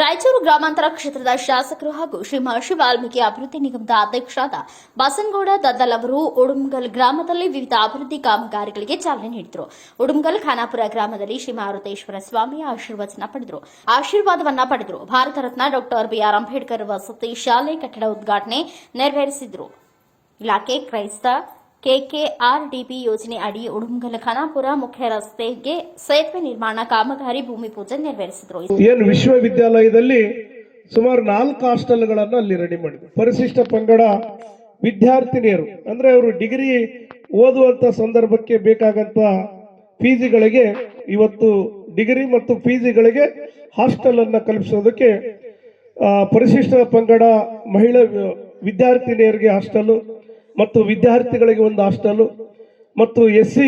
ರಾಯಚೂರು ಗ್ರಾಮಾಂತರ ಕ್ಷೇತ್ರದ ಶಾಸಕರು ಹಾಗೂ ಶ್ರೀ ಮಹರ್ಷಿ ವಾಲ್ಮೀಕಿ ಅಭಿವೃದ್ಧಿ ನಿಗಮದ ಅಧ್ಯಕ್ಷರಾದ ಬಸನಗೌಡ ದದ್ದಲ್ ಅವರು ಉಡುಮಗಲ್ ಗ್ರಾಮದಲ್ಲಿ ವಿವಿಧ ಅಭಿವೃದ್ಧಿ ಕಾಮಗಾರಿಗಳಿಗೆ ಚಾಲನೆ ನೀಡಿದರು. ಉಡುಮಗಲ್ ಖಾನಾಪುರ ಗ್ರಾಮದಲ್ಲಿ ಶ್ರೀ ಮಾರುತೇಶ್ವರ ಸ್ವಾಮಿಯ ಆಶೀರ್ವಾದವನ್ನ ಪಡೆದರು. ಭಾರತ ರತ್ನ ಡಾಕ್ಟರ್ ಬಿಆರ್ ಅಂಬೇಡ್ಕರ್ ವಸತಿ ಶಾಲೆ ಕಟ್ಟಡ ಉದ್ಘಾಟನೆ ನೆರವೇರಿಸಿದರು. ಇಲಾಖೆ ಕ್ರೈಸ್ತ ಕೆಕೆಆರ್ಡಿಬಿ ಯೋಜನೆ ಅಡಿ ಉಡುಮಗಲ್ ಖಾನಾಪುರ ಮುಖ್ಯ ರಸ್ತೆಗೆ ಸೇತುವೆ ನಿರ್ಮಾಣ ಕಾಮಗಾರಿ ಭೂಮಿ ಪೂಜೆ ನೆರವೇರಿಸಿದರು. ವಿಶ್ವವಿದ್ಯಾಲಯದಲ್ಲಿ ಸುಮಾರು 4 ಹಾಸ್ಟೆಲ್ಗಳನ್ನು ಅಲ್ಲಿ ರೆಡಿ ಮಾಡಿದ್ರು. ಪರಿಶಿಷ್ಟ ಪಂಗಡ ವಿದ್ಯಾರ್ಥಿನಿಯರು ಅಂದ್ರೆ ಅವರು ಡಿಗ್ರಿ ಓದುವಂತ ಸಂದರ್ಭಕ್ಕೆ ಬೇಕಾಗಂತ ಫೀಸ್ಗಳಿಗೆ ಇವತ್ತು ಡಿಗ್ರಿ ಮತ್ತು ಫೀಸ್ಗಳಿಗೆ ಹಾಸ್ಟೆಲ್ ಅನ್ನು ಕಲ್ಪಿಸೋದಕ್ಕೆ ಪರಿಶಿಷ್ಟ ಪಂಗಡ ಮಹಿಳಾ ವಿದ್ಯಾರ್ಥಿನಿಯರಿಗೆ ಹಾಸ್ಟೆಲ್ ಮತ್ತು ವಿದ್ಯಾರ್ಥಿಗಳಿಗೆ ಒಂದು ಹಾಸ್ಟೆಲ್ ಮತ್ತು ಎಸ್ಸಿ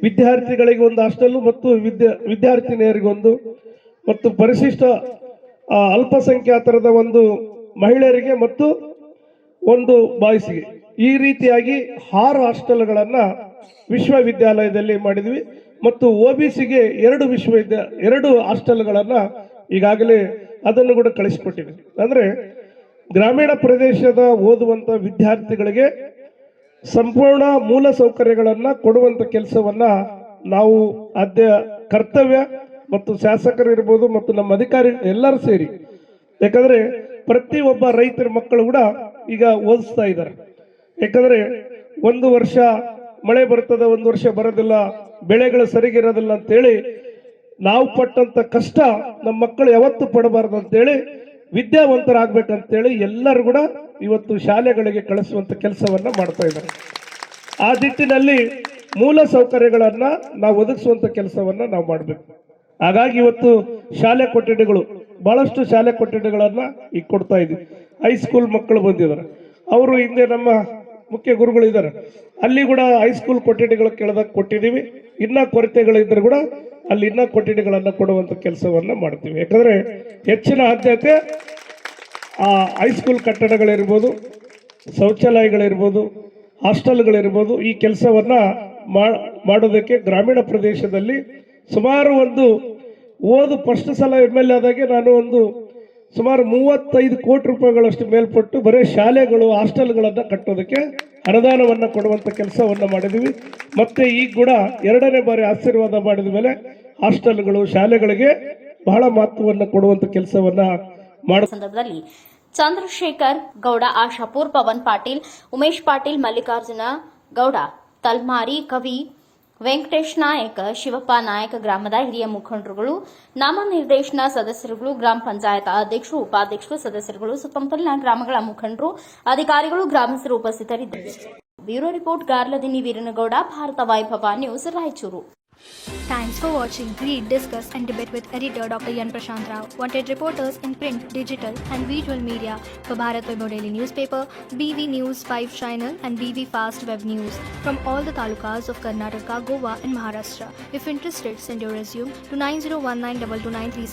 ವಿದ್ಯಾರ್ಥಿಗಳಿಗೆ ಒಂದು ಹಾಸ್ಟೆಲ್ ಮತ್ತು ವಿದ್ಯಾರ್ಥಿನಿಯರಿಗೆ ಒಂದು ಮತ್ತು ಪರಿಶಿಷ್ಟ ಅಲ್ಪಸಂಖ್ಯಾತರದ ಒಂದು ಮಹಿಳೆಯರಿಗೆ ಮತ್ತು ಒಂದು ಬಾಯ್ಸ್ಗೆ ಈ ರೀತಿಯಾಗಿ 6 ಹಾಸ್ಟೆಲ್ಗಳನ್ನು ವಿಶ್ವವಿದ್ಯಾಲಯದಲ್ಲಿ ಮಾಡಿದ್ವಿ. ಮತ್ತು OBCಗೆ 2 ಹಾಸ್ಟೆಲ್ಗಳನ್ನು ಈಗಾಗಲೇ ಅದನ್ನು ಕೂಡ ಕಳಿಸಿಕೊಟ್ಟಿದ್ವಿ. ಅಂದ್ರೆ ಗ್ರಾಮೀಣ ಪ್ರದೇಶದ ಓದುವಂತ ವಿದ್ಯಾರ್ಥಿಗಳಿಗೆ ಸಂಪೂರ್ಣ ಮೂಲ ಸೌಕರ್ಯಗಳನ್ನು ಕೊಡುವಂತ ಕೆಲಸವನ್ನ ನಾವು ಕರ್ತವ್ಯ ಮತ್ತು ಶಾಸಕರು ಇರ್ಬೋದು ಮತ್ತು ನಮ್ಮ ಅಧಿಕಾರಿ ಎಲ್ಲರೂ ಸೇರಿ, ಯಾಕಂದ್ರೆ ಪ್ರತಿಯೊಬ್ಬ ರೈತರ ಮಕ್ಕಳು ಕೂಡ ಈಗ ಓದಿಸ್ತಾ ಇದ್ದಾರೆ. ಯಾಕಂದ್ರೆ ಒಂದು ವರ್ಷ ಮಳೆ ಬರ್ತದೆ, ಒಂದು ವರ್ಷ ಬರೋದಿಲ್ಲ, ಬೆಳೆಗಳು ಸರಿಗಿರೋದಿಲ್ಲ ಅಂತೇಳಿ ನಾವು ಪಟ್ಟಂತ ಕಷ್ಟ ನಮ್ಮ ಮಕ್ಕಳು ಯಾವತ್ತೂ ಪಡಬಾರ್ದು ಅಂತೇಳಿ ವಿದ್ಯಾವಂತರಾಗಬೇಕಂತೇಳಿ ಎಲ್ಲರೂ ಕೂಡ ಇವತ್ತು ಶಾಲೆಗಳಿಗೆ ಕಳಿಸುವಂತ ಕೆಲಸವನ್ನ ಮಾಡ್ತಾ ಇದ್ದಾರೆ. ಆ ನಿಟ್ಟಿನಲ್ಲಿ ಮೂಲ ಸೌಕರ್ಯಗಳನ್ನ ನಾವು ಒದಗಿಸುವಂತ ಕೆಲಸವನ್ನ ನಾವು ಮಾಡಬೇಕು. ಹಾಗಾಗಿ ಇವತ್ತು ಶಾಲೆ ಕೊಠಡಿಗಳು ಬಹಳಷ್ಟು ಶಾಲೆ ಕೊಠಡಿಗಳನ್ನ ಈಗ ಕೊಡ್ತಾ ಇದ್ದೀವಿ. ಹೈಸ್ಕೂಲ್ ಮಕ್ಕಳು ಬಂದಿದ್ದಾರೆ, ಅವರು ಹಿಂದೆ ನಮ್ಮ ಮುಖ್ಯ ಗುರುಗಳಿದ್ದಾರೆ, ಅಲ್ಲಿ ಕೂಡ ಹೈಸ್ಕೂಲ್ ಕೊಠಡಿಗಳು ಕೆಳದಾಗ ಕೊಟ್ಟಿದ್ದೀವಿ. ಇನ್ನ ಕೊರತೆಗಳಿದ್ರೂ ಕೂಡ ಅಲ್ಲಿ ಇನ್ನ ಕೊಠಡಿಗಳನ್ನ ಕೊಡುವಂತ ಕೆಲಸವನ್ನ ಮಾಡ್ತೀವಿ. ಯಾಕಂದ್ರೆ ಹೆಚ್ಚಿನ ಆದ್ಯತೆ ಆ ಹೈಸ್ಕೂಲ್ ಕಟ್ಟಡಗಳಿರ್ಬೋದು, ಶೌಚಾಲಯಗಳಿರ್ಬೋದು, ಹಾಸ್ಟೆಲ್ಗಳಿರ್ಬೋದು, ಈ ಕೆಲಸವನ್ನ ಮಾಡೋದಕ್ಕೆ ಗ್ರಾಮೀಣ ಪ್ರದೇಶದಲ್ಲಿ ಸುಮಾರು ಫಸ್ಟ್ ಸಲ MLA ಆದಾಗೆ ನಾನು ಸುಮಾರು 35 ಕೋಟಿ ರೂಪಾಯಿಗಳಷ್ಟು ಮೇಲ್ಪಟ್ಟು ಬರೀ ಶಾಲೆಗಳು ಹಾಸ್ಟೆಲ್ಗಳನ್ನ ಕಟ್ಟೋದಕ್ಕೆ ಅನುದಾನವನ್ನ ಕೊಡುವಂತ ಕೆಲಸವನ್ನ ಮಾಡಿದ್ವಿ. ಮತ್ತೆ ಈಗ ಕೂಡ 2ನೇ ಬಾರಿ ಆಶೀರ್ವಾದ ಮಾಡಿದ ಮೇಲೆ ಹಾಸ್ಟೆಲ್ಗಳು ಶಾಲೆಗಳಿಗೆ ಬಹಳ ಮಹತ್ವವನ್ನು ಕೊಡುವಂತ ಕೆಲಸವನ್ನ ಮಾಡೋ ಸಂದರ್ಭದಲ್ಲಿ ಚಂದ್ರಶೇಖರ್ ಗೌಡ, ಆಶಾಪುರ್, ಪವನ್ ಪಾಟೀಲ್, ಉಮೇಶ್ ಪಾಟೀಲ್, ಮಲ್ಲಿಕಾರ್ಜುನ ಗೌಡ ತಲ್ಮಾರಿ, ಕವಿ ವೆಂಕಟೇಶ್ ನಾಯಕ್, ಶಿವಪ್ಪ ನಾಯಕ್, ಗ್ರಾಮದ ಹಿರಿಯ ಮುಖಂಡರುಗಳು, ನಾಮನಿರ್ದೇಶನ ಸದಸ್ಯರುಗಳು, ಗ್ರಾಮ ಪಂಚಾಯತ್ ಅಧ್ಯಕ್ಷರು, ಉಪಾಧ್ಯಕ್ಷರು, ಸದಸ್ಯರುಗಳು, ಸುತ್ತಮುತ್ತಲಿನ ಗ್ರಾಮಗಳ ಮುಖಂಡರು, ಅಧಿಕಾರಿಗಳು, ಗ್ರಾಮಸ್ಥರು ಉಪಸ್ಥಿತರಿದ್ದರು. ಬ್ಯೂರೋ ರಿಪೋರ್ಟ್ ಗಾರ್ಲದಿನಿ ವೀರನಗೌಡ, ಭಾರತ ವೈಭವ news, Raichur. Thanks for watching. Read, discuss and debate with editor Dr. Yan Prashant Rao. Wanted reporters in print, digital and visual media for Bharat Vaibhav Daily Newspaper, BV News 5 Channel and BV Fast Web News from all the talukas of Karnataka, Goa and Maharashtra. If interested, send your resume to 9019229363.